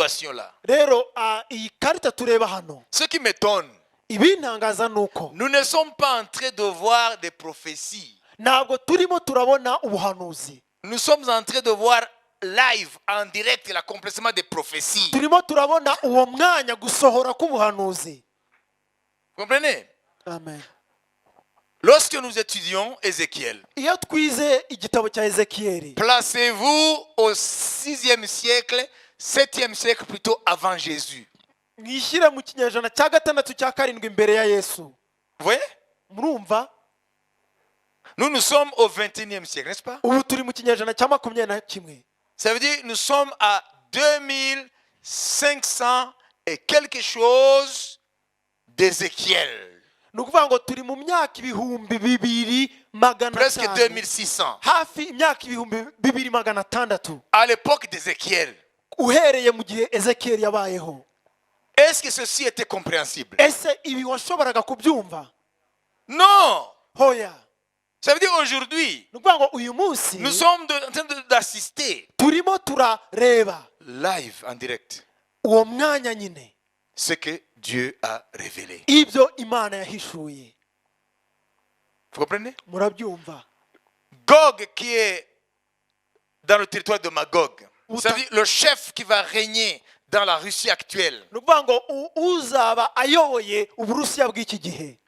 situation-là. rero iyi karita tureba hano Ce qui m'étonne, ibintangaza nuko nous ne sommes pas en train de voir des prophéties. ntabwo turimo turabona ubuhanuzi, Nous sommes en train de voir live, en direct, l'accomplissement des prophéties. turimo turabona uwo mwanya gusohora k'ubuhanuzi. Vous comprenez? Amen. Lorsque nous étudions Ézéchiel, Iyo twize igitabo cya Ezekiyeli, placez-vous au 6e siècle, 7e siècle plutôt avant Jésus. mwishyire mu kinyejana cya gatandatu cya karindwi imbere ya Yesu. Vous voyez? Murumva? Nous sommes au 21e siècle, n'est-ce pas? Ubu turi mu kinyejana cya 21. Ça veut dire nous sommes à 2500 et quelque chose d'Ézéchiel. Ni ukuvuga ngo turi mu myaka ibihumbi bibiri magana Presque atanu, 2600. hafi imyaka ibihumbi bibiri magana atandatu À l'époque d'Ézéchiel. uhereye mu gihe Ezekiyeli yabayeho. Est-ce que ceci était compréhensible? Ese ibi washoboraga kubyumva? Non! Hoya. Ça veut dire aujourd'hui, Ni ukuvuga ngo uyu munsi nous sommes en train d'assister turimo turareba live en direct uwo mwanya nyine ce que Dieu a révélé. ibyo Imana yahishuye. Vous comprenez? Murabyumva? Gog qui est dans le territoire de Magog, ça veut dire le chef qui va régner dans la Russie actuelle, Ni ukuvuga ngo uzaba ayoboye Uburusiya bw'iki gihe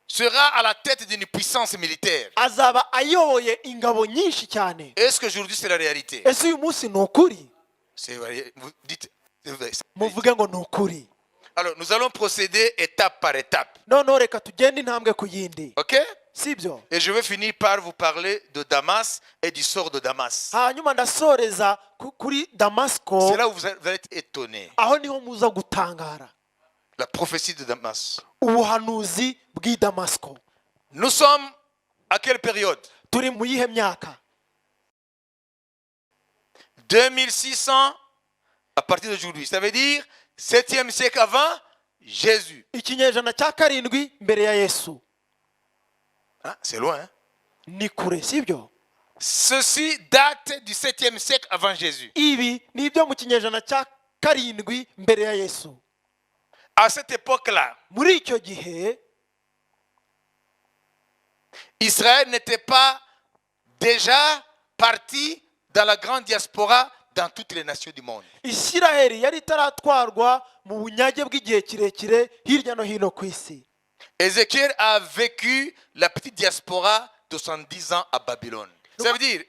sera à la tête d'une puissance militaire. azaba ayoboye ingabo nyinshi cyane. Est-ce qu'aujourd'hui c'est la réalité? Ese uyu munsi ni ukuri? C'est vrai, vous dites, c'est vrai. Muvuge ngo ni ukuri. Alors nous allons procéder étape par étape. Noneho reka tugende intambwe ku yindi, Ok? sibyo? Et je vais finir par vous parler de Damas et du sort de Damas. Hanyuma ndasoreza kuri Damasiko. C'est là où vous allez être étonné. Aho niho muza gutangara La prophétie de Damas. ubuhanuzi bw'i Damasiko. Nous sommes à quelle période? Turi mu yihe myaka? 2600 à partir d'aujourd'hui. Ça veut dire 7e siècle avant Jésus. Ikinyejana cya karindwi mbere ya Yesu. Hein? C'est loin. Hein? Ni kure, sibyo? Ceci date du 7e siècle avant Jésus. Ibi ni ibyo mu kinyejana cya karindwi mbere ya Yesu. À cette époque-là, Muri icyo gihe Israël n'était pas déjà parti dans la grande diaspora dans toutes les nations du monde. Isiraheli yari itaratwarwa mu bunyage bw'igihe kirekire hirya no hino ku isi. Ézéchiel a vécu la petite diaspora de 70 ans à Babylone. Ça veut dire,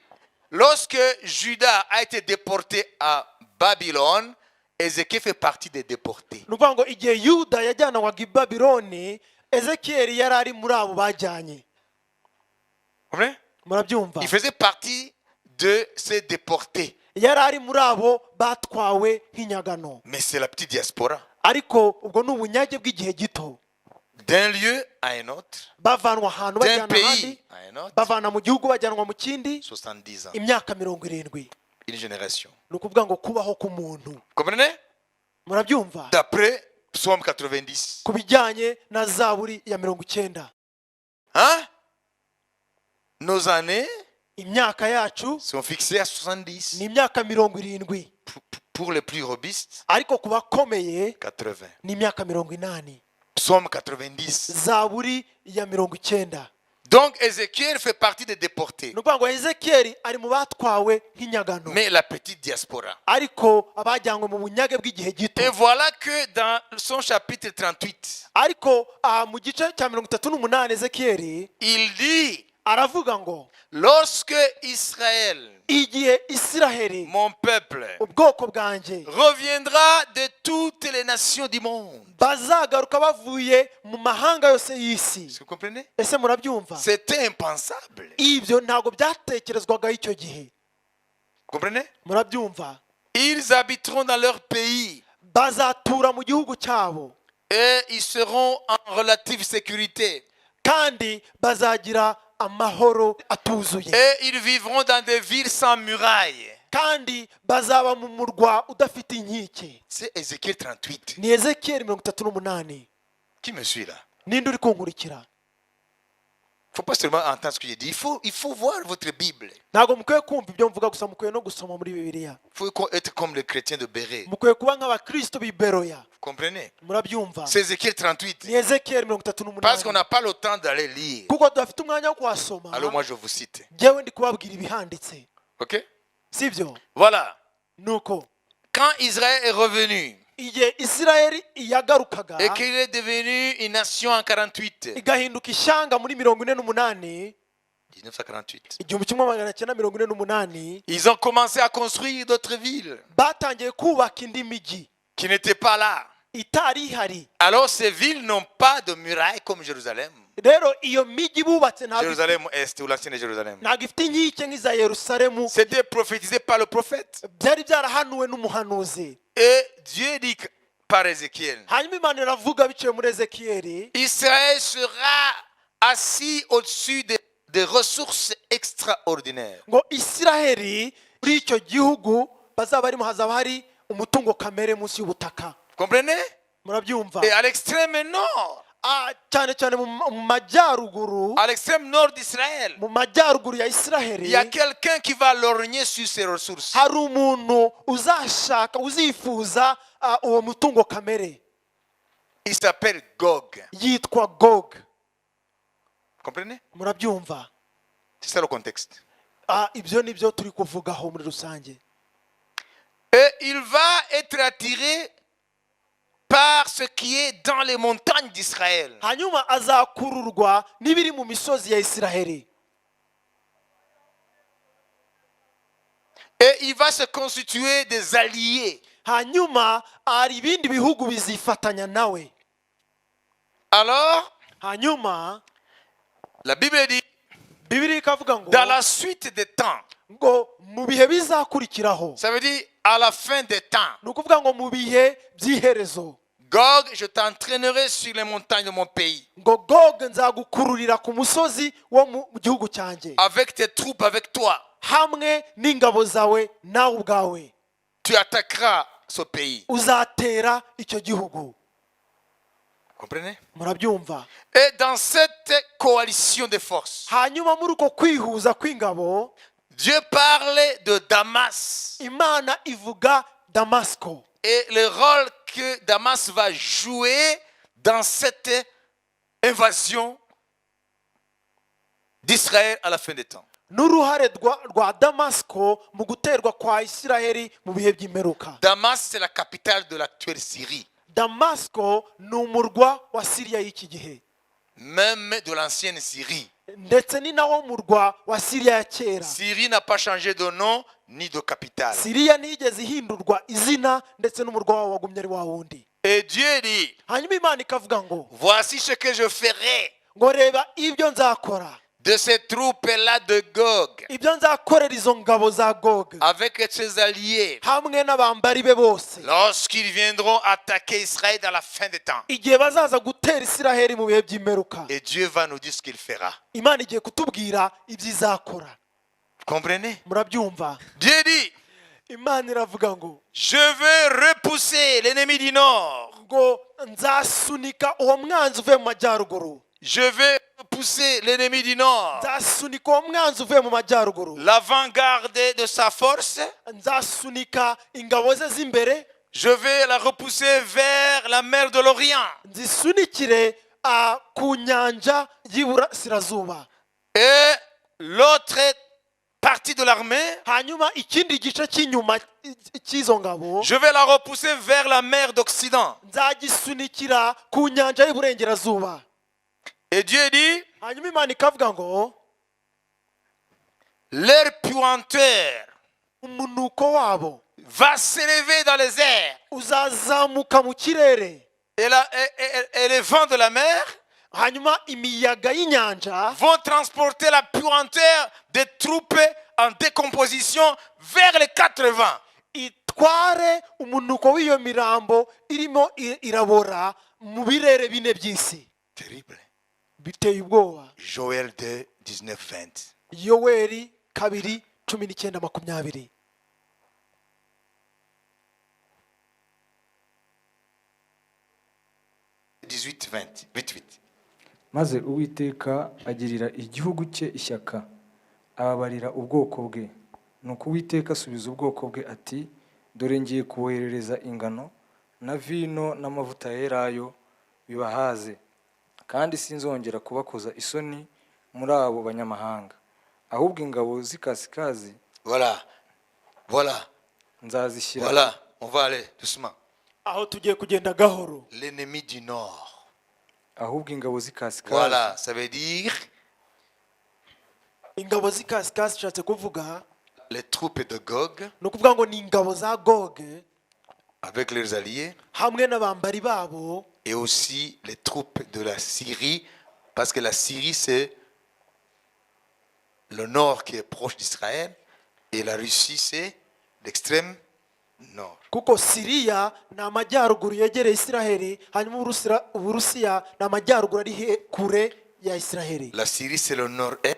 lorsque Juda a été déporté à Babylone, Ézéchiel fait partie des déportés. Ni ukuvuga ngo igihe Yuda yajyanwaga i Babyloni, Ezekiyeli yari ari muri abo bajyanye. Murabyumva? Il faisait partie de ces déportés. Yari ari muri abo batwawe nk'inyagano. Mais c'est la petite diaspora. Ariko ubwo ni ubunyage bw'igihe gito. D'un lieu à un autre, Bavanwa ahantu d'un bajyana pays ahandi, à un autre, bavana mu gihugu bajyanwa mu kindi, 70 ans. imyaka 70. Une génération. Ni ukuvuga ngo kubaho k'umuntu. Comprenez? Murabyumva? D'après Psaume 90. Ku bijyanye na Zaburi ya 90. Hein? Nos années Imyaka yacu sont fixées à 70. ni imyaka 70. Pour les plus robustes, Ariko ku bakomeye 80. ni imyaka 80. Psaume 90. Zaburi ya 90. Donc Ézéchiel fait partie des déportés. Ni ukuvuga ngo Ezekiyeli ari mu batwawe nk'inyagano. Mais la petite diaspora. Ariko abajyanywe mu bunyage bw'igihe gito. Et voilà que dans son chapitre 38, Ariko mu gice cya 38 Ezekiyeli il dit, aravuga ngo lorsque Israël, igihe Isiraheli, mon peuple, ubwoko bwanjye, reviendra de toutes les nations du monde. bazagaruka bavuye mu mahanga yose y'isi. Vous comprenez? Ese murabyumva? C'était impensable. Ibyo ntabwo byatekerezwaga icyo gihe. Vous comprenez? Murabyumva? Ils habiteront dans leur pays Bazatura mu gihugu cyabo et ils seront en relative sécurité. kandi bazagira amahoro atuzuye. Et ils vivront dans des villes sans murailles. Kandi bazaba mu murwa udafite inkike. C'est Ézéchiel 38. Ni Ezekiyeli 38. Qui me suit là? Ninde uri kunkurikira? faut pas seulement entendre ce que je dis. Il faut voir votre Bible. ntabwo mukwiye kumva ibyo mvuga gusa mukwiye no gusoma muri bibiliya Il faut être comme les chrétiens de Béret. mukwiye kuba nk'abakristo b'i beroya Vous comprenez? murabyumva C'est Ézéchiel 38. ni ezekiyeli mirongo itatu Parce qu'on n'umunani n'a pas le temps d'aller lire. kuko tudafite umwanya wo kuhasoma Alors moi je vous cite. njyewe ndi kubabwira ibihanditse Ok? sibyo Voilà. nuko Quand Israël est revenu igihe isirayeli yagarukaga et qu'il est devenu une nation en 48, igahinduka ishyanga muri mirongo ine n'umunani 1948, igihumbi kimwe magana cyenda mirongo ine n'umunani ils ont commencé à construire d'autres villes batangiye kubaka indi migi qui n'étaient pas là. itari ihari Alors ces villes n'ont pas de murailles comme Jérusalem. rero iyo migi bubatse Jérusalem Est ou l'ancienne Jérusalem. ntabwo ifite inkike nk'iza yerusalemu C'était prophétisé par le prophète. byari byarahanuwe n'umuhanuzi Et Dieu dit par Ézéchiel, hanyuma imana iravuga biciye muri ezekiyeli Israël sera assis au-dessus des ressources extraordinaires. ngo isiraheli muri icyo gihugu bazaba barimo hazaba hari umutungo kamere munsi y'ubutaka Vous comprenez? murabyumva Et à l'extrême nord, cyane cyane mu majyaruguru à l'extrême nord d'Israël, mu majyaruguru ya il isiraheli y a quelqu'un qui va lorgner sur ses ressources. hari umuntu uzashaka uzifuza uwo mutungo kamere Il s'appelle Gog. yitwa gog Vous comprenez? murabyumva C'est ça le contexte. ibyo ni byo turi kuvugaho muri rusange Et il va être attiré par ce qui est dans les montagnes d'Israël. hanyuma azakururwa n'ibiri mu misozi ya isiraheli Et il va se constituer des alliés. hanyuma hari ibindi bihugu bizifatanya nawe Alors, hanyuma la Bible dit, bibiri ikavuga ngo dans la suite des temps, ngo mu bihe bizakurikiraho ça veut dire à la fin des temps, ni ukuvuga ngo mu bihe by'iherezo Gog, je t'entraînerai sur les montagnes de mon pays, ngo gog nzagukururira ku musozi wo mu gihugu cyanjye avec tes troupes, avec toi. hamwe n'ingabo zawe nawe ubwawe Tu attaqueras ce pays. uzatera icyo gihugu Vous comprenez? murabyumva Et dans cette coalition de forces, hanyuma muri uko kwihuza kw'ingabo Dieu parle de Damas imana ivuga damasiko et le rôle que Damas va jouer dans cette invasion d'Israël à la fin des temps. n'uruhare rwa damasiko mu guterwa kwa isiraheli mu bihe by'imperuka Damas, c'est la capitale de l'actuelle Syrie, damasiko ni umurwa wa siriya y'iki gihe même de l'ancienne Syrie. ndetse ni nawo murwa wa siriya ya kera Syrie n'a pas changé de nom ni de capitale. siriya ntiyigeze ihindurwa izina ndetse n'umurwa wawo wagumye ari wa wundi Et Dieu dit, hanyuma imana ikavuga ngo voici ce que je ferai ngo reba ibyo nzakora de ces troupes-là de Gog, ibyo nzakorera izo ngabo za gog avec ses alliés, hamwe n'abambari be bose lorsqu'ils viendront attaquer Israël dans la fin des temps. igihe bazaza gutera isiraheli mu bihe by'imperuka Et Dieu va nous dire ce qu'il fera. imana igiye kutubwira ibyo izakora Vous comprenez? murabyumva Dieu dit, imana iravuga ngo je vais repousser l'ennemi du nord. ngo nzasunika uwo mwanzi uvuye mu majyaruguru Je vais repousser l'ennemi du nord. nzasunika uwo mwanzi uvuye mu majyaruguru L'avant-garde de sa force, nzasunika ingabo ze z'imbere je vais la repousser vers la mer de l'Orient. nzisunikire ku nyanja y'iburasirazuba Et l'autre partie de l'armée, hanyuma ikindi gice cy'inyuma cy'izo ngabo je vais la repousser vers la mer d'Occident. nzagisunikira ku nyanja y'iburengerazuba Et Dieu dit, hanyuma imana ikavuga ngo leur puanteur umunuko wabo va s'élever dans les airs. uzazamuka mu kirere Et les vents de la mer hanyuma imiyaga y'inyanja vont transporter la puanteur des troupes en décomposition vers les quatre vents. itware umunuko w'iyo mirambo irimo irabora mu birere bine by'isi Terrible. biteye ubwoba Joël 2, 19, 20. yoweri 2:19-20 18, 20. 8, 8. maze uwiteka agirira igihugu cye ishyaka, ababarira ubwoko bwe. Nuko uwiteka asubiza ubwoko bwe ati, dore ngiye kuboherereza ingano na vino n'amavuta ya elayo bibahaze, kandi sinzongera kubakoza isoni muri abo banyamahanga, ahubwo ingabo z'ikasikazi Voilà, nzazishyira voilà, on va aller doucement. aho tugiye kugenda gahoro. L'ennemi du nord. ahubwo ingabo z'ikasikazi Voilà, ça veut dire ingabo z'ikasikasi ishatse kuvuga les troupes de Gog ni ukuvuga ngo ni ingabo za goge avec leurs alliés hamwe n'abambari babo, et aussi les troupes de la Syrie, parce que la Syrie c'est le nord qui est proche d'Israël et la Russie c'est l'extrême nord. kuko siriya ni amajyaruguru yegereye isiraheli, hanyuma uburusiya ni amajyaruguru ari kure ya isiraheli. La Syrie c'est le nord-est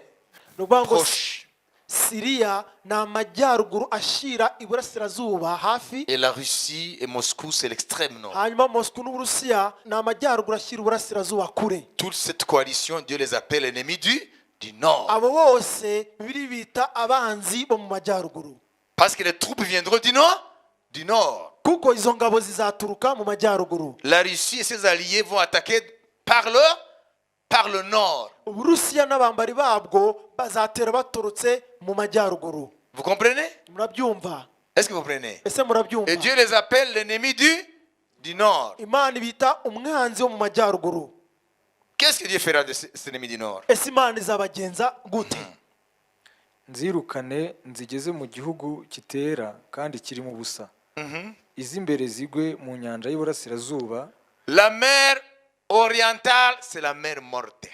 ni ukuvuga ngo proche siriya ni amajyaruguru ashira iburasirazuba hafi, et la Russie et Moscou c'est l'extrême nord. hanyuma moscou n'uburusiya ni amajyaruguru ashyira iburasirazuba kure. Toute cette coalition, Dieu les appelle ennemis du nord. abo bose bibiri bita abanzi bo mu majyaruguru, Parce que les troupes viendront du nord. Du nord. kuko izo ngabo zizaturuka mu majyaruguru. La Russie et ses alliés vont attaquer par le nord. uburusiya n'abambari babwo bazatera baturutse mu majyaruguru. Vous comprenez? Murabyumva? Est-ce que vous comprenez? ese murabyumva? Et Dieu les appelle l'ennemi du nord. imana ibita umwanzi wo mu majyaruguru. Qu'est-ce que Dieu fera de cet ennemi du nord? ese imana izabagenza gute? nzirukane nzigeze mu gihugu kitera kandi kirimo ubusa, iz'imbere zigwe mu nyanja y'iburasirazuba. La mer orientale, c'est la mer morte.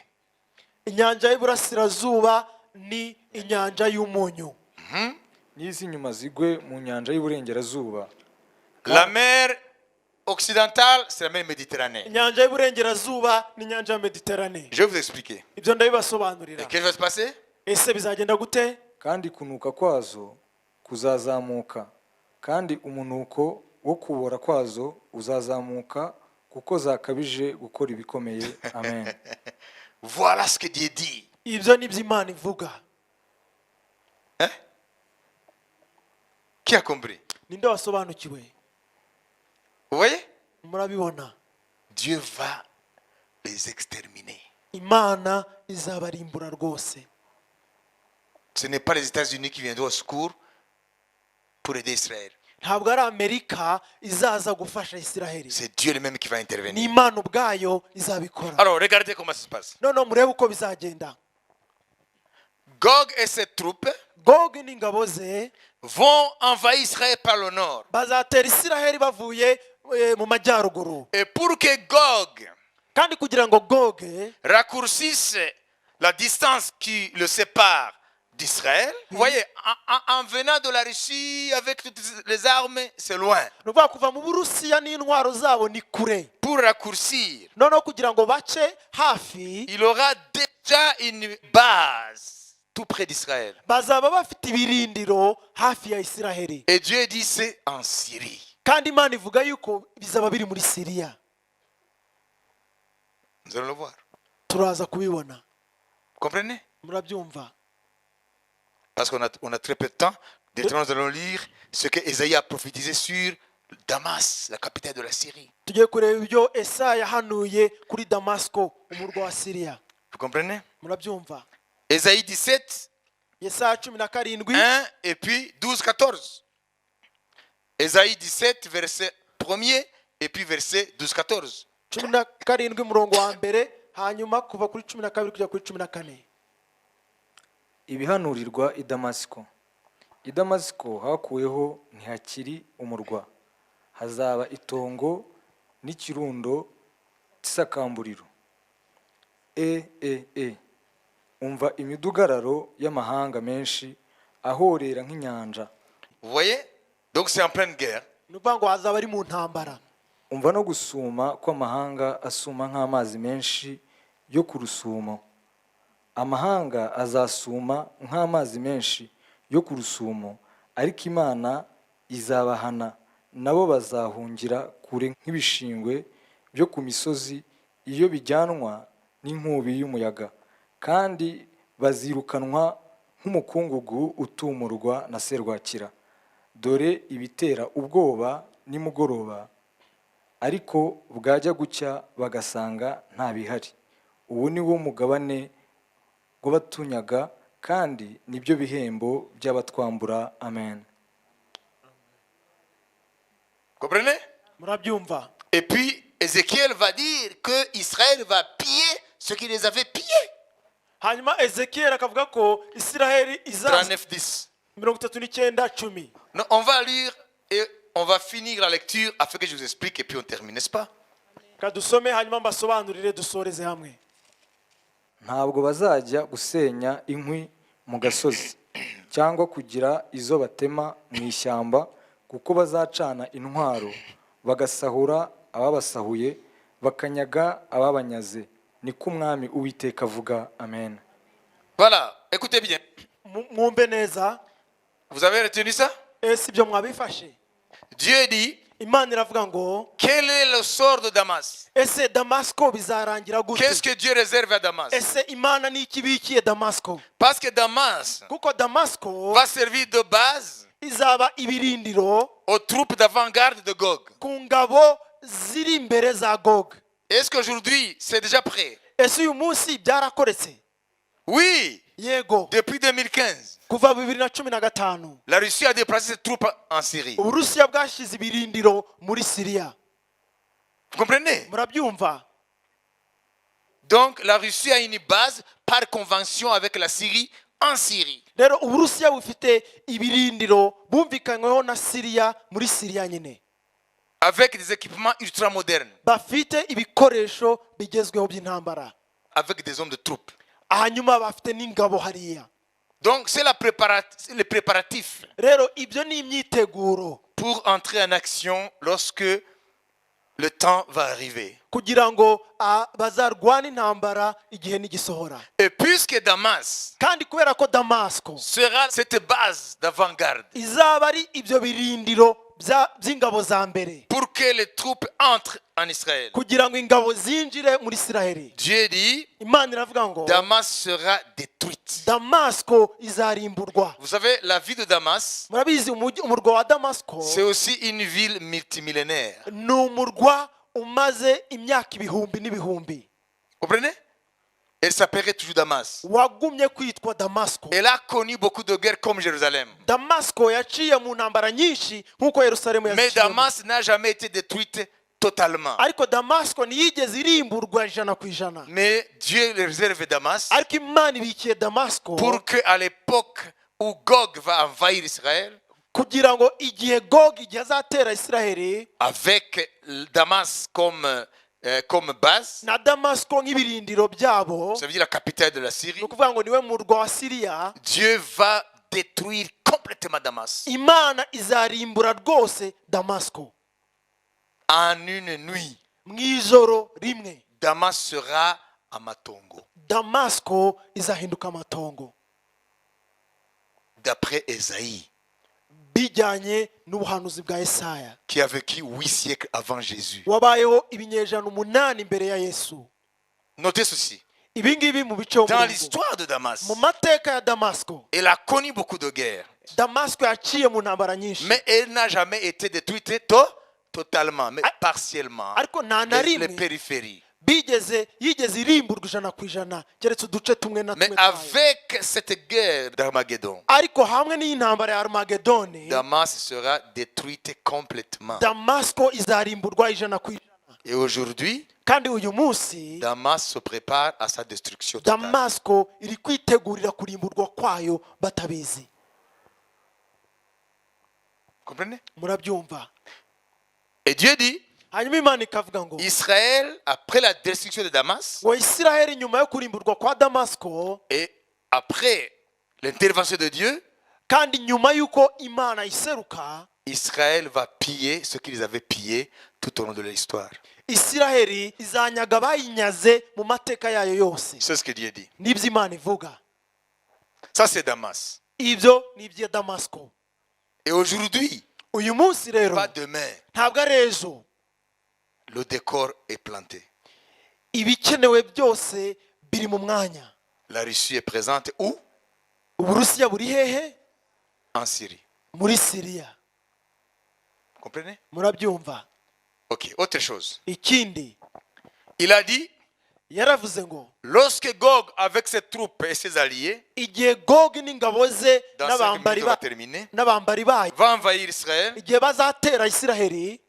inyanja y'iburasirazuba ni inyanja y'umunyu, n'iz'inyuma zigwe mu nyanja y'iburengerazuba. La mer occidentale, c'est la mer Méditerranée. inyanja y'iburengerazuba ni inyanja ya mediterane. Je vais vous expliquer. ibyo Et ndabibasobanurira. qu'est-ce qui va se passer? ese bizagenda gute? kandi kunuka kwazo kuzazamuka, kandi umunuko wo kubora kwazo uzazamuka, kuko zakabije gukora ibikomeye. Amen. Voilà ce que Dieu dit. ibyo ni byo imana ivuga. Hein? Qui a compris? ninde wasobanukiwe? Vous voyez? murabibona? Dieu va les exterminer. imana izabarimbura rwose. Ce n'est pas les États-Unis qui viendront au secours pour aider Israël. ntabwo ari amerika izaza gufasha isiraheli, C'est Dieu lui-même qui va ni intervenir. imana ubwayo izabikora. Alors, regardez comment ça se passe. noneho murebe uko bizagenda. Gog et ses troupes gogi n'ingabo ze vont envahir Israël par le nord. bazatera isiraheli bavuye mu majyaruguru, Et pour que Gog kandi kugira ngo goge raccourcisse la distance qui le sépare d'Israël, vous voyez, en venant de la Russie avec toutes les armes, c'est loin. ni ukuvuga kuva mu burusiya n'intwaro zabo ni kure. Pour raccourcir, noneho kugira ngo bace hafi, il aura déjà une base tout près d'Israël. bazaba bafite ibirindiro hafi ya isiraheli, Et Dieu dit c'est en Syrie. kandi imana ivuga yuko bizaba biri muri siriya. Nous allons le voir. turaza kubibona. Vous comprenez? murabyumva? Parce qu'on a très peu de temps. Maintenant, nous allons lire ce que Ésaïe a prophétisé sur Damas, la capitale de la Syrie. tugiye kureba ibyo esaya yahanuye kuri damasiko, umurwa wa siriya. Vous comprenez? murabyumva? Ésaïe 17, yesaya 17 1 et puis 12, 14. Ésaïe 17, verset 1er et puis verset 12, 14. 17 umurongo wa mbere, hanyuma kuva kuri 12 kujya kuri 14. ibihanurirwa i Damasiko. I Damasiko hakuweho ntihakiri umurwa, hazaba itongo n'ikirundo cy'isakamburiro. Umva imidugararo y'amahanga menshi ahorera nk'inyanja. Vous voyez? Donc c'est en pleine guerre. ni ukuvuga ngo hazaba ari mu ntambara. Umva no gusuma kw'amahanga asuma nk'amazi menshi yo ku rusumo. Amahanga azasuma nk'amazi menshi yo ku rusumo, ariko Imana izabahana, nabo bazahungira kure nk'ibishingwe byo ku misozi iyo bijyanwa n'inkubi y'umuyaga, kandi bazirukanwa nk'umukungugu utumurwa na serwakira. Dore ibitera ubwoba nimugoroba, ariko bwajya gucya bagasanga nta bihari. Ubu ni wo mugabane w'abatunyaga, kandi nibyo bihembo by'abatwambura. Amen. Comprenez? murabyumva. Et puis, Ézéchiel va dire que Israël va piller ce qui les avait pillés. hanyuma ezekiyeli akavuga ko isiraheli izaza 39-10. 39:10. Non, on va lire et on va finir la lecture afin que je vous explique et puis on termine, n'est-ce pas? kadusome hanyuma mbasobanurire dusoreze hamwe. Ntabwo bazajya gusenya inkwi mu gasozi cyangwa kugira izo batema mu ishyamba, kuko bazacana intwaro bagasahura ababasahuye, bakanyaga ababanyaze. Niko umwami Uwiteka avuga. Amen. Voilà, écoutez bien. Mwumve neza. Vous avez retenu ça? Ese ibyo mwabifashe? Dieu dit, Imana iravuga ngo quel est le sort de Damas? ese Damasko bizarangira gute? Qu'est-ce que Dieu réserve à Damas? Ese Imana ni ikibikiye Damasko? Parce que Damas Kuko Damasko va servir de base izaba ibirindiro aux troupes d'avant-garde de Gog. ku ngabo ziri imbere za Gog. Est-ce qu'aujourd'hui, c'est déjà prêt? Ese uyu munsi byarakoretse? Oui, Yego. depuis 2015, Kuva 2015 la Russie a déplacé ses troupes en Syrie. Uburusiya bwashize ibirindiro muri Syria. Vous comprenez? Murabyumva? Donc, la Russie a une base par convention avec la Syrie en Syrie. Rero Uburusiya bufite ibirindiro bumvikanyweho na Syria muri Syria nyine. Avec des équipements ultramodernes, Bafite ibikoresho bigezweho by'intambara. avec des hommes de troupes. Hanyuma bafite n'ingabo hariya. Donc, c'est le préparatif Rero ibyo ni imyiteguro pour entrer en action lorsque le temps va arriver. kugira ngo bazarwane intambara igihe nigisohora. Et puisque Damas Kandi kubera ko Damasko sera cette base d'avant-garde izaba ari ibyo birindiro by'ingabo za mbere pour que les troupes entrent en Israël, kugira ngo ingabo zinjire muri Isiraheli, Dieu dit, Imana iravuga ngo Damas sera détruite. Damasko izarimburwa. Vous savez, la ville de Damas, Murabizi umurwa wa Damasko c'est aussi une ville multimillénaire. ni umurwa umaze imyaka ibihumbi n'ibihumbi. Vous comprenez? Elle s'appellerait toujours Damas. Wagumye kwitwa Damasko. Elle a connu beaucoup de guerres comme Jérusalem. Damasko yaciye mu ntambara nyinshi nk'uko Yerusalemu Mais yaciyemo. Damas n'a jamais été détruite totalement. Ariko Damasko ntiyigeze irimburwa 100%. Mais Dieu le réserve Damas Ariko Imana ibikiye Damasko pour qu'à l'époque où Gog va envahir Israël, kugira ngo igihe Gog igihe azatera Isiraheli avec Damas comme base, na Damasko nk'ibirindiro byabo, ça veut dire la capitale de la Syrie, ni ukuvuga ngo niwe murwa wa Siriya, Dieu va détruire complètement Damas Imana izarimbura rwose Damasko en une nuit. mu ijoro rimwe. Damas sera à Matongo, Damasko izahinduka amatongo d'après Ésaïe, bijyanye n'ubuhanuzi bwa Yesaya qui a vécu 8 siècles avant Jésus. wabayeho ibinyejana 8 imbere ya Yesu. Notez ceci. Ibi ngibi mu bice Dans l'histoire de Damas, mu mateka ya Damasko, elle a connu beaucoup de guerres, Damasko yaciye mu ntambara nyinshi, mais elle n'a jamais été détruite totalement, mais partiellement. ariko nta na Les rimwe périphéries. yigeze irimburwa 100% keretse uduce tumwe na Mais tumwe twayo. avec cette guerre d'Armageddon, Ariko hamwe n'iyi ntambara ya Armagedoni, Damas sera détruite complètement. Damasko izarimburwa 100%. Et aujourd'hui, Kandi uyu munsi Damas se prépare à sa destruction totale. Damasko iri kwitegurira kurimburwa kwayo batabizi. Comprenez? Murabyumva? Et Dieu dit, Hanyuma Imana ikavuga ngo Israël, après la destruction de Damas, ngo Isiraheli nyuma yo kurimburwa kwa Damasko, et après l'intervention de Dieu, kandi nyuma y'uko Imana iseruka, Israël va piller ce qu'ils avaient pillé tout au long de l'histoire. Isiraheli izanyaga bayinyaze mu mateka yayo yose. C'est ce que Dieu dit. Nibyo Imana ivuga. Ça, c'est Damas. Ibyo ni ibya Damasko. Et aujourd'hui, Uyu munsi rero pas demain, ntabwo ari ejo, le décor est planté. ibikenewe byose biri mu mwanya. La Russie est présente où? Uburusiya buri hehe? En Syrie. Muri Siriya. Vous comprenez? Murabyumva? Ok, autre chose. Ikindi Il a dit, yaravuze ngo lorsque Gog avec ses troupes et ses alliés, igihe Gogi n'ingabo ze dans 5 minutes on va terminer, n'abambari bayo va envahir Israël, igihe bazatera Isiraheli,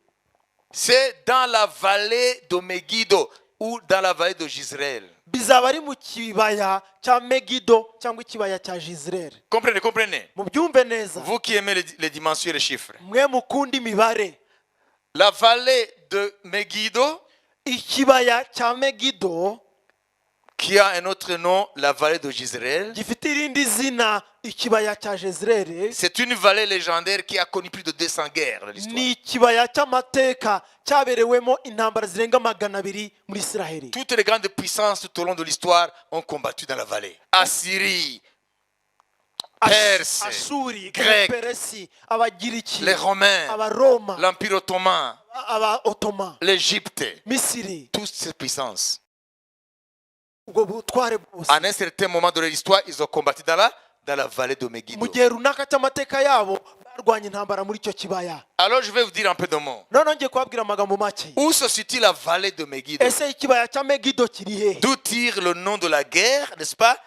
c'est dans la vallée de Megiddo ou dans la vallée de Jezreel. bizaba ari mu kibaya cya Megido cyangwa ikibaya cya Jezreel. Comprenez, comprenez. Mubyumve neza, Vous qui aimez les dimensions et les chiffres. mwe mukunda imibare. La vallée de Megiddo, Ikibaya cya Megido qui a un autre nom, la vallée de Jezreel, gifite irindi zina ikibaya cya Jezreel, c'est une vallée légendaire qui a connu plus de 200 guerres dans l'histoire. ni ikibaya cy'amateka cyaberewemo intambara zirenga 200 muri Isiraheli. Toutes les grandes puissances tout au long de l'histoire ont combattu dans la vallée. Assyrie, Perse, Ashuri, Grec, Peresi, Abagiriki, les Romains, Abaroma, l'Empire ottoman, Aba-Ottoman, l'Égypte, Misiri, toutes ces puissances. ubwo butware bwose. À un certain moment de l'histoire, ils ont combattu dans la vallée de Megiddo. Mu gihe runaka cy'amateka yabo barwanya intambara muri icyo kibaya. Alors je vais vous dire un peu de mots. Noneho ngiye kubabwira amagambo make. Où se situe la vallée de Megiddo? Ese ikibaya cya Megido kiri hehe? D'où tire le nom de la guerre, n'est-ce pas?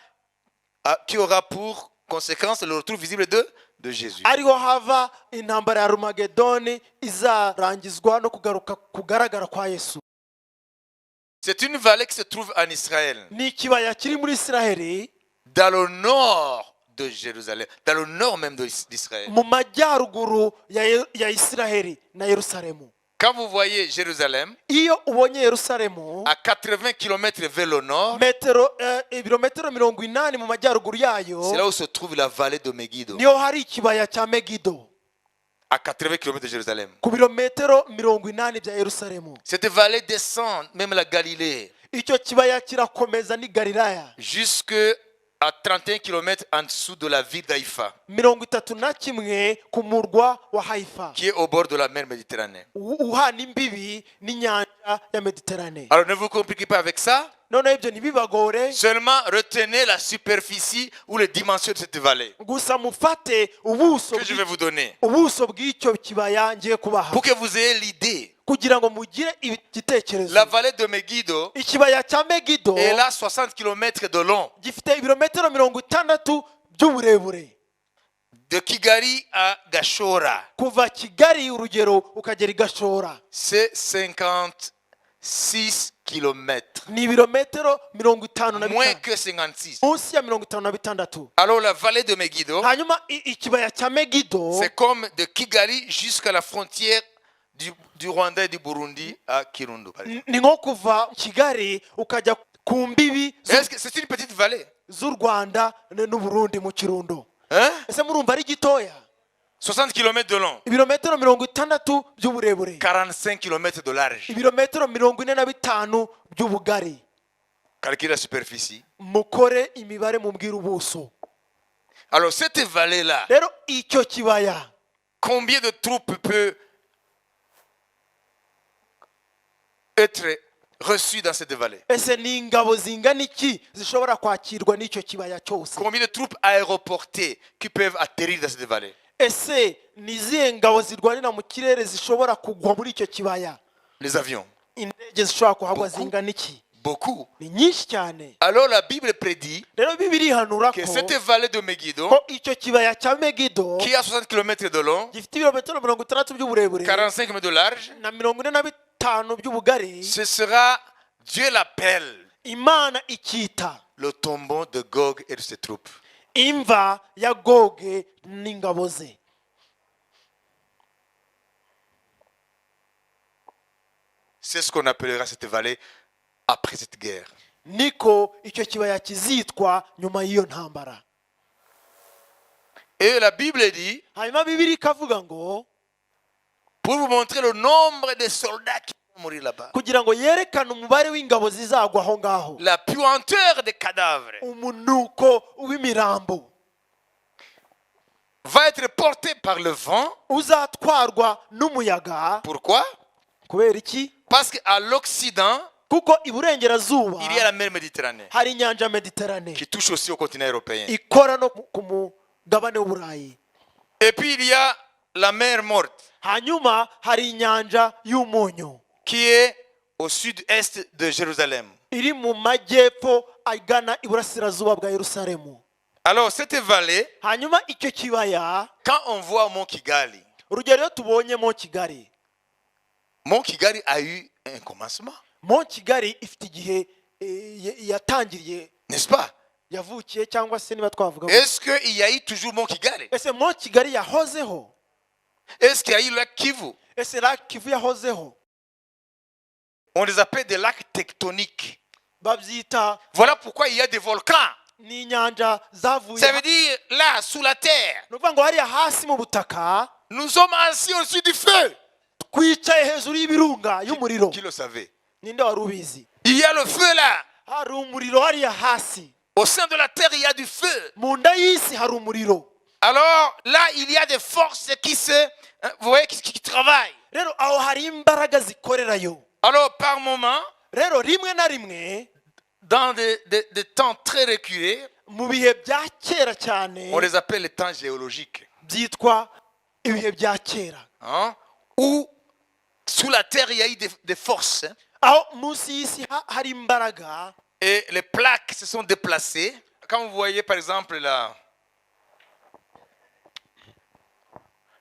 Qui aura pour conséquence le retour visible de Jésus. Ariho hava intambara ya Arumagedoni izarangizwa no kugaragara kwa Yesu. C'est une vallée qui se trouve en Israël, Ni ikibaya kiri muri Isiraheli, dans le nord de Jérusalem, dans le nord même d'Israël. mu majyaruguru ya Isiraheli na Yerusalemu. Quand vous voyez Jérusalem, Iyo ubonye Yerusalemu à 80 km vers le nord, ibirometero 80 mu majyaruguru yayo, c'est là où se trouve la vallée de Megiddo, niho hari ikibaya cya Megido, à 80 km de Jérusalem. ku birometero 80 bya Yerusalemu. Cette vallée descend même la Galilée, Icyo kibaya kirakomeza ni Galilaya, jusqu'à 31 km en dessous de la ville d'Haïfa, 31 ku murwa wa Haifa, qui est au bord de la mer Méditerranée. uhana imbibi n'inyanja ya Mediterane. Alors ne vous compliquez pas avec ça, Noneho ibyo ntibibagore, seulement retenez la superficie ou les dimensions de cette vallée gusa mufate ubuso que je vais vous donner, bw'icyo kibaya ngiye kubaha, pour que vous ayez l'idée. kugira ngo mugire igitekerezo. La vallée de Megiddo Ikibaya cya Megido est là 60 km de long, gifite ibirometero 60 by'uburebure, de Kigali à Gashora. kuva Kigali urugero ukagera i Gashora C'est 56 km. ni ibirometero 55, Moins que 56. munsi ya 56. Alors la vallée de Megiddo, Hanyuma ikibaya cya Megido c'est comme de Kigali jusqu'à la frontière du Rwanda et du Burundi à Kirundo, par exemple. ni nko kuva Kigali ukajya ku mbibi Est-ce que c'est une petite vallée? z'u Rwanda n'Uburundi mu Kirundo. Hein? Ese murumva ari gitoya? 60 km de long, Ibirometero 60 by'uburebure, 45 km de large. ibirometero 45 by'ubugari. Calculez la superficie. Mukore imibare mumbwira ubuso. Alors cette vallée-là, Rero icyo kibaya combien de troupes peut être reçues dans cette vallée? ese ni ingabo zingana iki zishobora kwakirwa n'icyo kibaya cyose? Combien de troupes aéroportées qui peuvent atterrir dans cette vallée? Ese ni izihe ngabo zirwanira mu kirere zishobora kugwa muri icyo kibaya? Les avions. Indege zishobora kuhagwa Beaucoup. zingana iki? Beaucoup. Ni nyinshi cyane. Alors la Bible prédit Rero Bibiliya ihanura que ko cette vallée de Megiddo, ko icyo kibaya cya Megido qui a 60 km de long, gifite ibirometero 60 by'uburebure 45 km de large, na 45 by'ubugari, ce sera, Dieu l'appelle, Imana ikita le tombeau de Gog et de ses troupes. imva ya Goge n'ingabo ze. C'est ce qu'on appellera cette vallée après cette guerre. Niko icyo kibaya kizitwa nyuma y'iyo ntambara. Et la Bible dit, Hanyuma Bibiliya ikavuga ngo pour vous montrer le nombre de soldats qui vont mourir là-bas, kugira ngo yerekane umubare w'ingabo zizagwa aho ngaho, la puanteur des cadavres umunuko w'imirambo va être portée par le vent. uzatwarwa n'umuyaga. Pourquoi? Kubera iki? Parce qu'à l'Occident, kuko iburengerazuba il y a la mer Méditerranée hari inyanja mediterane qui touche aussi au continent européen. ikora no ku mugabane w'uburayi. Et puis il y a la mer Morte hanyuma hari inyanja y'umunyu qui est au sud-est de Jérusalem. iri mu majyepfo agana iburasirazuba bwa Yerusalemu. Alors cette vallée, hanyuma icyo kibaya quand on voit Mont Kigali, urugero iyo tubonyemo Kigali, Mont Kigali a eu un commencement, mo Kigali ifite igihe yatangiriye, n'est-ce pas? yavukiye cyangwa se niba twavuga. Est-ce qu'il y a eu toujours Mont Kigali? ese mo Kigali yahozeho? Est-ce qu'il y a eu le lac Kivu? ese lac Kivu yahozeho? On les appelle des lacs tectoniques. babyita Voilà pourquoi il y a des volcans. ni inyanja zavuye. Ça veut dire là, sous la terre, ni ukuvuga ngo hariya hasi mu butaka nous sommes assis au-dessus du feu. twicaye hejuru y'ibirunga y'umuriro. Qui le savait? ninde wari ubizi? Il y a le feu là. hari umuriro hariya hasi, Au sein de la terre, il y a du feu. mu nda y'isi hari umuriro. Alors là, il y a des forces qui vous voyez, qui travaillent. rero aho hari imbaraga zikorerayo. Alors par moment, rero rimwe na rimwe dans des temps très reculés, mu bihe bya kera cyane on les appelle les temps géologiques, byitwa ibihe bya kera, hein, où sous la terre, il y a eu des forces, hein, aho munsi y'isi hari imbaraga et les plaques se sont déplacées. Quand vous voyez par exemple là,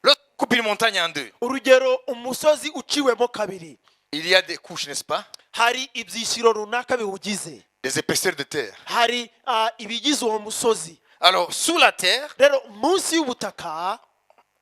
lorsqu'on coupe une montagne en deux, urugero umusozi uciwemo kabiri, il y a des couches, n'est-ce pas? hari ibyiciro runaka biwugize, Des épaisseurs de terre. hari ibigize uwo musozi. Alors sous la terre, rero munsi y'ubutaka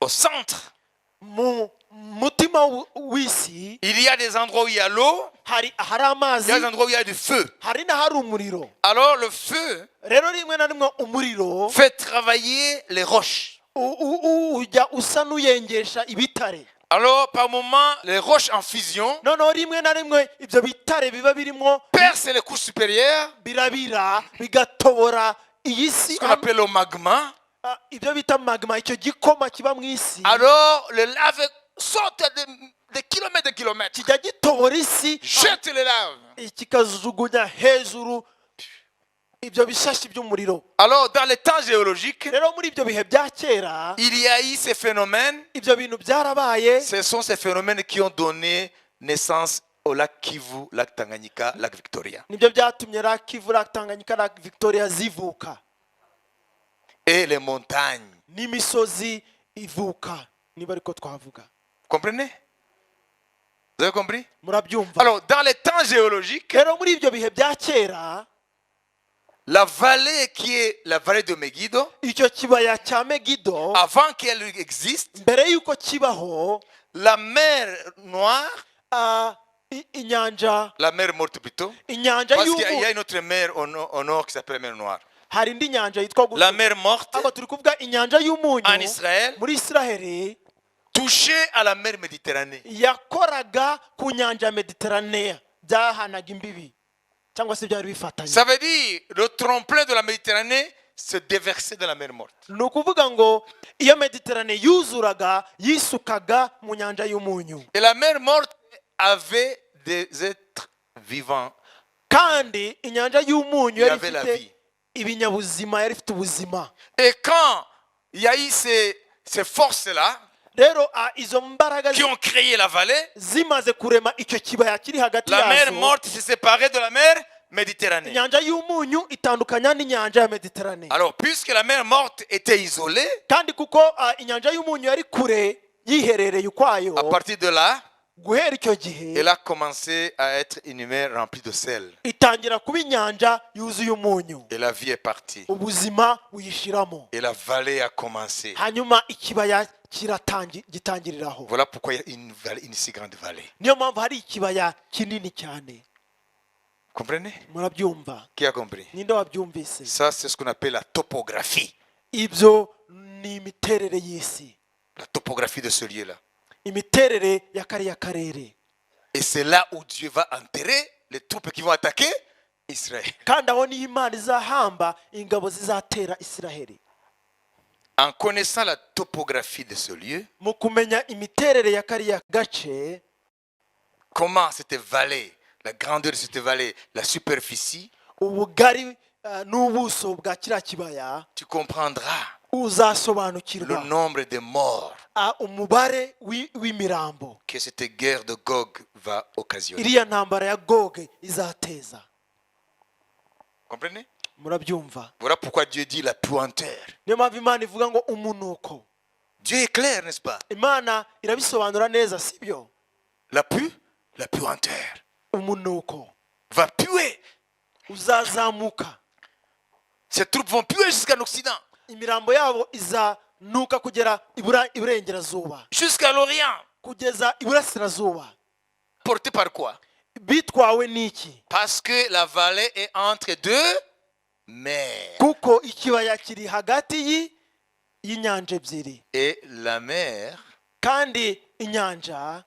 au centre, mu mutima w'isi il y a des endroits où il y a l'eau, hari il y a amazi, des endroits où il y a du feu. hari n'ahari umuriro. Alors le feu rero rimwe na rimwe umuriro fait travailler les roches. ujya usa n'uyengesha ibitare. Alors par moment, les roches en fusion noneho rimwe na rimwe ibyo bitare biba birimo percent les couches supérieures, birabira bigatobora iyi si, ce qu'on appelle le magma. ibyo bita magma, icyo gikoma kiba mu isi. Alors le lave saute des kilomètres et kilomètres, kijya gitobora isi jette les laves. kikajugunya hejuru ibyo bishashi by'umuriro. Alors dans les temps géologiques, rero muri ibyo bihe bya kera il y a eu ces phénomènes. ibyo bintu byarabaye. Ce sont ces phénomènes qui ont donné naissance au lac Kivu, lac Tanganyika, lac Victoria. nibyo byatumye lac Kivu, lac Tanganyika, lac Victoria zivuka, Et les montagnes. n'imisozi ivuka, niba ariko twavuga. Vous comprenez? Vous avez compris? murabyumva? Alors dans les temps géologiques, rero muri ibyo bihe bya kera la vallée qui est la vallée de Megiddo, icyo kibaya cya Megido, avant qu'elle existe, mbere y'uko kibaho, la mer Noire, inyanja la mer Morte plutôt, inyanja parce qu'il y a y'umunyu, une autre mer au nord qui s'appelle la mer Noire. hari indi nyanja yitwa La mer Morte aba turi kuvuga inyanja y'umunyu en Israël muri Isiraheli touchait à la mer Méditerranée. yakoraga ku nyanja ya Mediterranea, byahanaga imbibi cyangwa se byari bifatanye. Ça veut dire le tremplin de la Méditerranée se déversait dans la mer Morte. ni ukuvuga ngo iyo Mediterranee yuzuraga yisukaga mu nyanja y'umunyu, Et la mer Morte avait des êtres vivants. kandi inyanja y'umunyu Il y yari avait la ifite vie. ibinyabuzima, yari ifite ubuzima. Et quand il y a eu ces forces-là rero izo mbaraga qui ont créé la vallée, zimaze kurema icyo kibaya kiri hagati la mer yazo, Morte s'est séparée de la mer Méditerranée. inyanja y'umunyu itandukanya n'inyanja ya Mediterranee. Alors, puisque la mer Morte était isolée, kandi kuko inyanja y'umunyu yari kure yiherereye ukwayo, à partir de là, guhera icyo gihe elle a commencé à être une mer remplie de sel. itangira kuba inyanja yuzuye umunyu, Et la vie est partie. ubuzima buyishiramo, Et la vallée a commencé. hanyuma ikibaya gitangiriraho. Voilà pourquoi il y a une si grande vallée. niyo mpamvu hari ikibaya kinini cyane. Comprenez? murabyumva? Qui a compris? ninde wabyumvise? Ça, c'est ce qu'on appelle la topographie. ibyo ni imiterere y'isi, La topographie de ce lieu-là. imiterere ya kariya karere. Et c'est là où Dieu va enterrer les troupes qui vont attaquer Israël. kandi aho niho Imana izahamba ingabo zizatera Isiraheli. En connaissant la topographie de ce lieu, mu kumenya imiterere ya kariya gace, comment cette vallée, la grandeur de cette vallée, la superficie, ubugari n'ubuso bwa kiriya kibaya tu comprendras le uzasobanukirwa nombre de morts umubare w'imirambo que cette guerre de Gog va occasionner. iriya ntambara ya goge izateza. Comprenez? Murabyumva? Voilà pourquoi Dieu dit la puanteur. Niyo mpamvu Imana ivuga ngo umunuko. Dieu est clair, n'est-ce pas? Imana irabisobanura neza, sibyo? La puanteur Umunuko va puer. uzazamuka, Ces troupes vont puer jusqu'en Occident, imirambo yabo izanuka kugera iburengerazuba, jusqu'à l'Orient. kugeza iburasirazuba. Porté par quoi? Bitwawe n'iki? Parce que la vallée est entre deux mers. Kuko ikibaya kiri hagati y'inyanja ebyiri, Et la mer kandi inyanja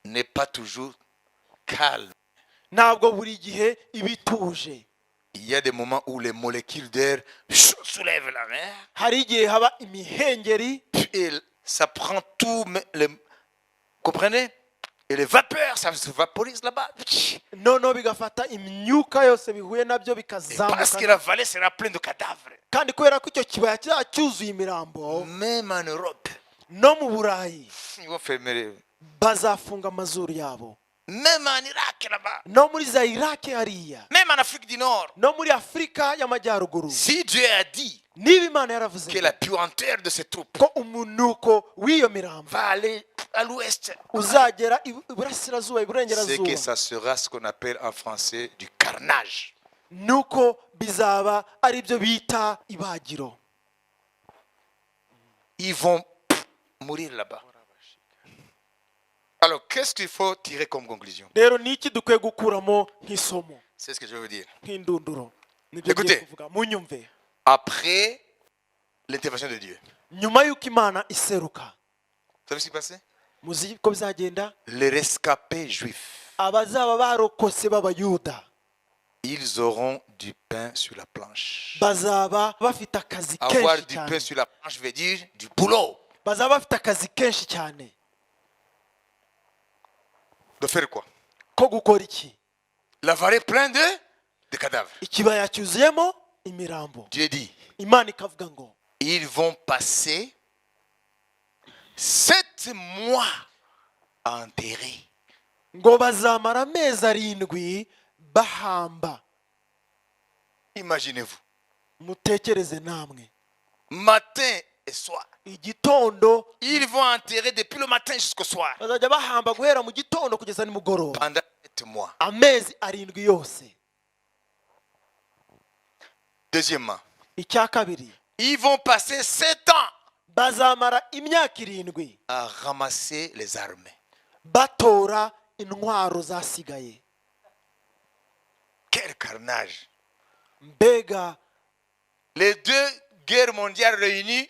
n'est pas toujours calme. ntabwo buri gihe iba ituje. Il y a des moments où les molécules d'air soulèvent la mer Hari igihe haba imihengeri, et ça prend tout. Comprenez? Et les vapeurs, ça se vaporise là-bas. noneho bigafata imyuka yose bihuye nabyo Et parce que bikazamuka. la vallée sera pleine de cadavres. Kandi kubera ko icyo kibaya kizaba cyuzuye imirambo, Même en Europe, no mu Burayi ils vont fermer. bazafunga amazuru yabo, Même en Irak là-bas. no muri za Iraki hariya, Même en Afrique du Nord. no muri Afurika y'Amajyaruguru. Si Dieu a dit Niba Imana yaravuze que la puanteur de ces troupes ko umunuko w'iyo mirambo va aller à l'ouest, uzagera iburasirazuba, c'est que iburengerazuba, ça sera ce qu'on appelle en français du carnage. nuko bizaba ari byo bita ibagiro. Ils vont mourir là-bas. Alors, qu'est-ce qu'il faut tirer comme conclusion? Rero niki dukwiye gukuramo nk'isomo, C'est ce que je veux dire. nk'indunduro? Nibyo Écoutez. ngiye kuvuga. Munyumve. Après l'intervention de Dieu, Nyuma y'uko Imana iseruka, vous savez ce qui s'est passé? muzi ko bizagenda? Les rescapés juifs, Abazaba barokotse b'Abayuda ils auront du pain sur la planche. bazaba bafite akazi Avoir kenshi du pain cyane, sur la planche veut dire du boulot. bazaba bafite akazi kenshi cyane De faire quoi? ko gukora iki? La vallée pleine de cadavres. Ikibaya cyuzuyemo imirambo. Dieu dit, Imana ikavuga ngo ils vont passer 7 mois enterrés. ngo bazamara amezi 7 bahamba. Imaginez-vous, Mutekereze namwe, matin et soir. igitondo Ils vont enterrer depuis le matin jusqu'au soir. bazajya bahamba guhera mu gitondo kugeza nimugoroba, Pendant 7 mois. amezi 7 yose. Deuxièmement, Icya kabiri, ils vont passer 7 ans bazamara imyaka 7 à ramasser les armes. batora intwaro zasigaye. Quel carnage! Mbega Les deux guerres mondiales réunies,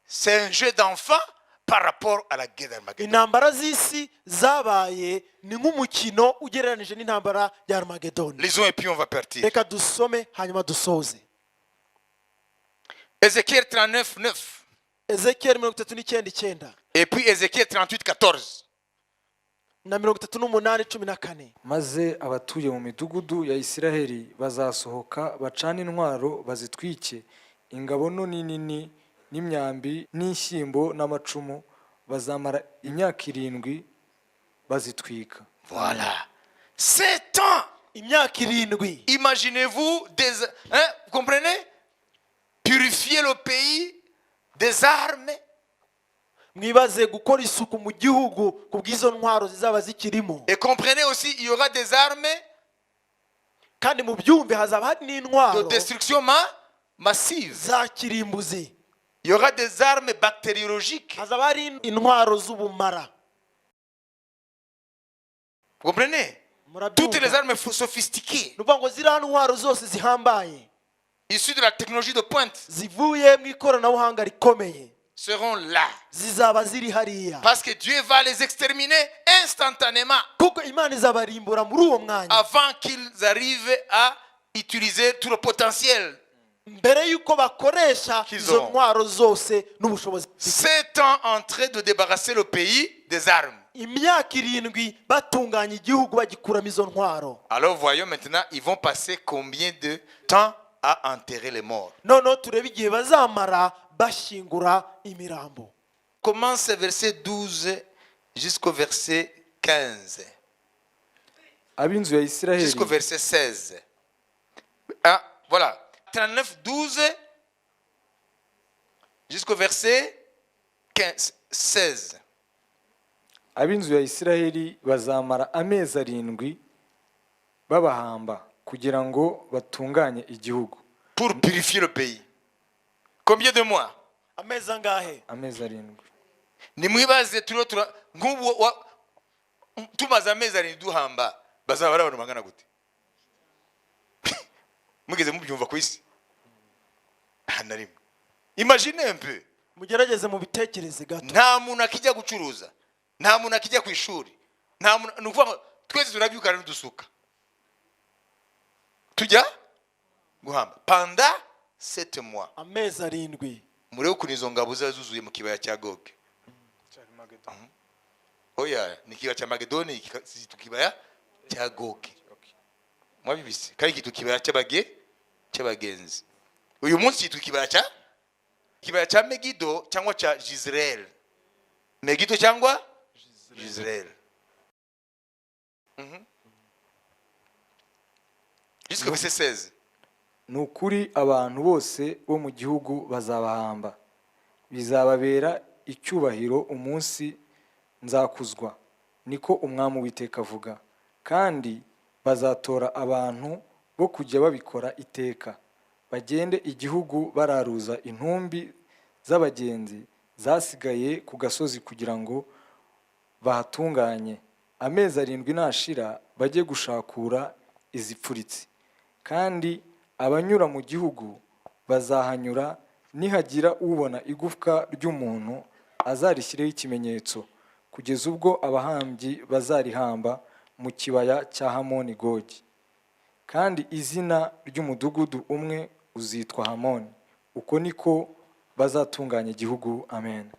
c'est un jeu d'enfant par rapport à la guerre d'Armageddon. intambara z'isi zabaye ni nk'umukino ugereranije n'intambara ya Armageddon. Lisons et puis on va partir. Reka dusome hanyuma dusoze. Ézéchiel 39, 9. Ezekiel 39:9 Et puis Ézéchiel 38, 14. na 38:14. maze abatuye mu midugudu ya Isiraheli bazasohoka bacane intwaro bazitwike, ingabo nto n'inini n'imyambi n'inshyimbo n'amacumu, bazamara imyaka 7 bazitwika. Voilà. 7 ans. Imyaka 7. Imaginez-vous, vous comprenez? Purifier le pays des armes. Mwibaze gukora isuku mu gihugu kubw'izo ntwaro zizaba zikirimo, Et comprenez aussi, il y aura des armes kandi mu byumve hazaba hari de n'intwaro destruction massive. za kirimbuzi, Il y aura des armes bactériologiques. hazaba hari intwaro z'ubumara. Vous comprenez? Toutes les Murabyumva? armes sophistiquées, Ni ukuvuga ngo ziriya ntwaro zose zihambaye issues de la technologie de pointe, zivuye mu ikoranabuhanga rikomeye seront là. zizaba ziri hariya, Parce que Dieu va les exterminer instantanément kuko Imana izabarimbura muri uwo mwanya avant qu'ils arrivent à utiliser tout le potentiel. mbere y'uko bakoresha Qu'ils izo auront. ntwaro zose n'ubushobozi. 7 ans en train de débarrasser le pays des armes. imyaka 7 batunganya igihugu bagikuramo izo ntwaro. Alors voyons maintenant, ils vont passer combien de temps à enterrer les morts. Noneho turebe igihe bazamara bashyingura imirambo. Commence verset 12 jusqu'au verset 15. ab'inzu ya isiraheli Jusqu'au verset 16. Ah, voilà. 39, 12 jusqu'au verset 15, 16. ab'inzu ya isiraheli bazamara amezi 7 babahamba kugira ngo batunganye igihugu. Pour purifier le pays. Combien de mois? Amezi angahe? amezi 7. Nimwibaze turiho nk'ubu tumaze amezi 7 duhamba bazaba ari abantu bangana gute? Mugeze mubyumva ku isi? Na rimwe. Imagine un peu. Mugerageze mu bitekereze gato. Nta muntu akijya gucuruza, nta muntu akijya ku ishuri, nta muntu nukuvuga twese turabyuka n'udusuka tujya guhamba pendant 7 mois. Amezi 7. Murebe ukuntu izo ngabo zuzuye mu kibaya cya Goge. Oya, ni kibaya cya Magedoni, kibaya cya Goge. Mwabibise kandi kitu kibaya cy'abagenzi. Uyu munsi kitu kibaya cya Megido cyangwa cya Jezreel. Megido cyangwa Jezreel. Jusqu'au verset 16. Nukuri abantu bose bo mu gihugu bazabahamba, bizababera icyubahiro umunsi nzakuzwa, niko umwami Uwiteka avuga, kandi bazatora abantu bo kujya babikora iteka, bagende igihugu bararuza intumbi z'abagenzi zasigaye ku gasozi kugira ngo bahatunganye. Amezi 7 nashira bajye gushakura izipfuritse, kandi abanyura mu gihugu bazahanyura, nihagira ubona igufwa ry'umuntu azarishyireho ikimenyetso, kugeza ubwo abahambyi bazarihamba mu kibaya cya Hamoni Gogi. Kandi izina ry'umudugudu umwe uzitwa Hamoni. Uko niko bazatunganya igihugu. Amen.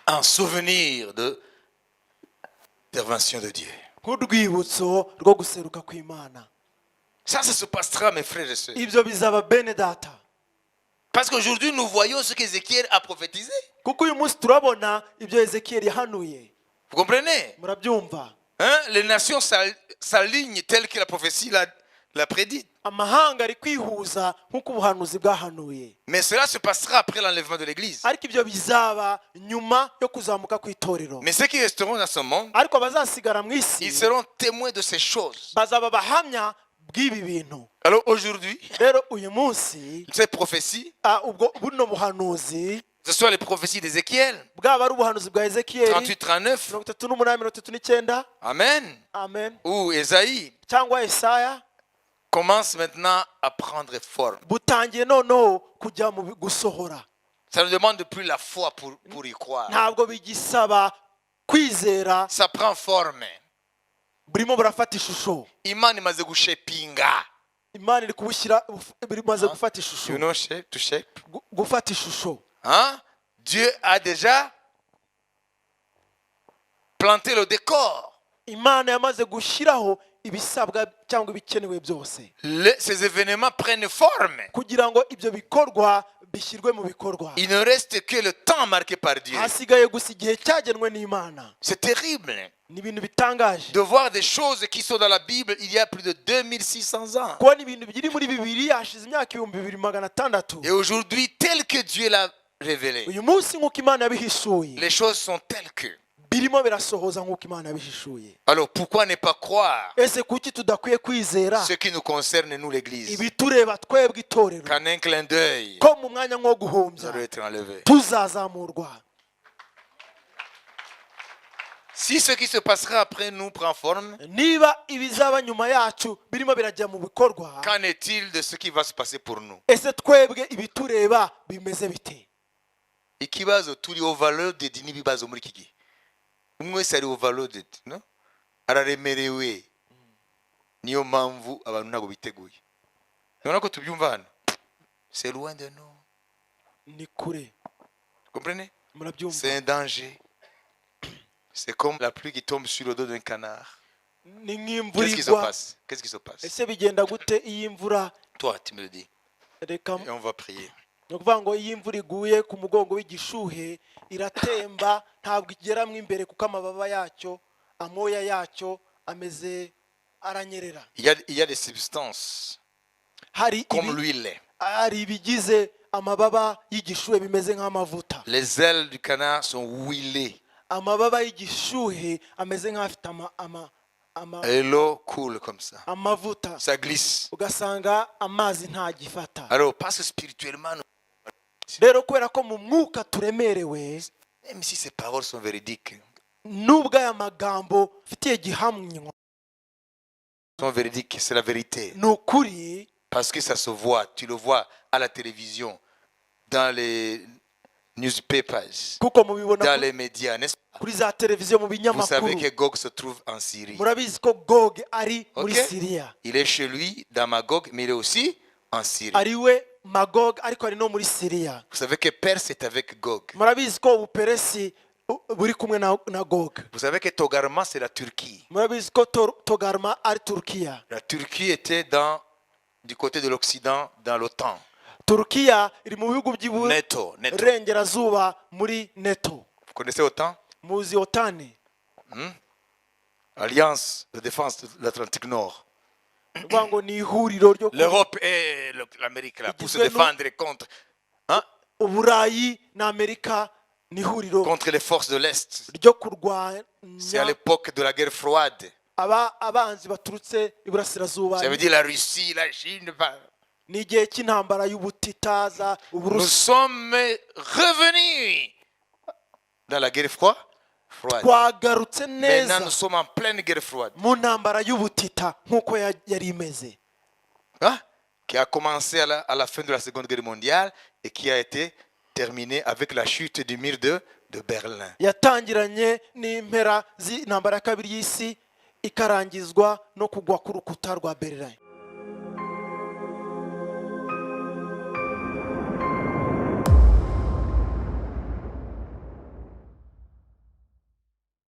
Un souvenir de intervention de Dieu. Nk'urwibutso rwo guseruka kw'Imana. Ça se passera, mes frères et sœurs. Ibyo bizaba bene data. Parce qu'aujourd'hui, nous voyons ce qu'Ézéchiel a prophétisé. Kuko uyu munsi turabona ibyo Ezekiel yahanuye. Vous comprenez? Murabyumva? Hein? Les nations s'alignent telles que la prophétie l'a prédit. Amahanga ari kwihuza nk'uko ubuhanuzi bwahanuye. Mais cela se passera après l'enlèvement de l'Église. Ariko ibyo bizaba nyuma yo kuzamuka kw'itorero. Mais ceux qui resteront dans ce monde, Ariko bazasigara mu isi, ils seront témoins de ces choses. bazaba bahamya bw'ibi bintu. Alors aujourd'hui, Rero uyu munsi ces prophéties, ubwo buno buhanuzi ce sont les prophéties d'Ézéchiel, bwaba ari ubuhanuzi bwa Ezekiel 38-39, 38-39, Amen, amen, ou Ésaïe, cyangwa Yesaya, commence maintenant à prendre forme. butangiye noneho kujya mu gusohora. Ça ne demande plus la foi pour y croire. Ntabwo bigisaba kwizera, Ça prend forme. burimo burafata ishusho. Imana imaze gushepinga. Imana iri kubushyira, bimaze gufata You ishusho, know shape to shape? gufata ishusho. Hein? Dieu a déjà planté le décor. Imana yamaze gushyiraho ibisabwa cyangwa ibikenewe byose Ces événements prennent forme. kugira ngo ibyo bikorwa bishyirwe mu bikorwa. Il ne reste que le temps marqué par Dieu. Hasigaye gusa igihe cyagenwe n'Imana. C'est terrible Ni ibintu bitangaje de voir des choses qui sont dans la Bible il y a plus de 2600 ans. kubona ibintu biri muri Bibiliya hashize imyaka 2600. Et aujourd'hui, tel que Dieu l'a révélé, Uyu munsi nk'uko Imana yabihishuye les choses sont telles que. birimo birasohoza nk'uko Imana yabihishuye. Alors pourquoi ne pas croire Ese kuki tudakwiye kwizera ce qui nous concerne, nous, l'Église? ibitureba twebwe itorero, Qu'en un clin d'œil, ko mu mwanya nko nous guhumbya allons être enlevés. tuzazamurwa? Si ce qui se passera après nous prend forme, Niba ibizaba nyuma yacu birimo birajya mu bikorwa, qu'en est-il de ce qui va se passer pour nous? ese twebwe ibitureba bimeze bite? Ikibazo turi overloaded n'ibibazo muri iki gihe. Umwe wese ari overloaded, no? Araremerewe. Niyo mpamvu abantu ntabwo biteguye. Nubona ko tubyumva hano. C'est loin de nous. Ni kure. Comprenez? Murabyumva? C'est un danger. C'est comme la pluie qui tombe sur le dos d'un canard. ni nk'imvura Qu'est-ce qui se igwa passe? Qu'est-ce qui se passe? ese bigenda gute iyo imvura Toi, tu me le dis. reka Et on va prier. ni ukuvuga ngo iyo imvura iguye ku mugongo w'igishuhe iratemba ntabwo igeramo imbere kuko amababa yacyo amoya yacyo ameze aranyerera Il y a des substances hari comme l'huile. hari ibigize amababa y'igishuhe bimeze nk'amavuta Les ailes du canard sont huilées. amababa y'igishuhe ameze nk'afite Et l'eau coule comme ça. amavuta Ça glisse. ugasanga amazi ntagifata Alors, parce que spirituellement, rero kubera ko mu mwuka turemerewe même si ces paroles sont véridiques, nubwo aya magambo mfitiye gihamya c'est la vérité. ni ukuri Parce que ça se voit. Tu le vois à la télévision, dans les newspapers, kuko mubibona dans les médias, n'est-ce pas? kuri za televiziyo mu Vous savez binyamakuru que Gog se trouve en Syrie. murabizi ko Gog ari muri Ok. Siriya Il est chez lui, dans Magog, mais il est aussi en Syrie. ari we Magog ariko ari no muri Siriya Vous savez que Perse est avec Gog. murabizi ko ubuperesi buri kumwe na Gog Vous savez que Togarma, c'est la Turquie. murabizi ko Togarma ari Turukiya La Turquie était du côté de l'Occident, dans l'OTAN. Turukiya iri mu bihugu NATO. by'iburengerazuba muri neto Vous connaissez OTAN? muzi otani Alliance de défense de l'Atlantique Nord. uvuga ngo ni ihuriro ryo L'Europe et l'Amérique là, pour se Igizwe défendre contre, hein, uburayi na Amerika ni ihuriro contre les forces de l'Est. ryo C'est à kurwanya l'époque de la guerre froide. abanzi baturutse iburasirazuba Ça veut dire la Russie, la Chine. ni igihe cy'intambara y'ubutitaza Nous uburusi sommes revenus dans la guerre froide. twagarutse Maintenant, neza nous sommes en pleine guerre froide. mu ntambara y'ubutita nk'uko yari imeze Hein? Qui a commencé à la fin de la Seconde Guerre mondiale et qui a été terminée avec la chute du mur de Berlin. yatangiranye n'impera z'intambara ya kabiri y'isi ikarangizwa no kugwa k'urukuta rwa Berlin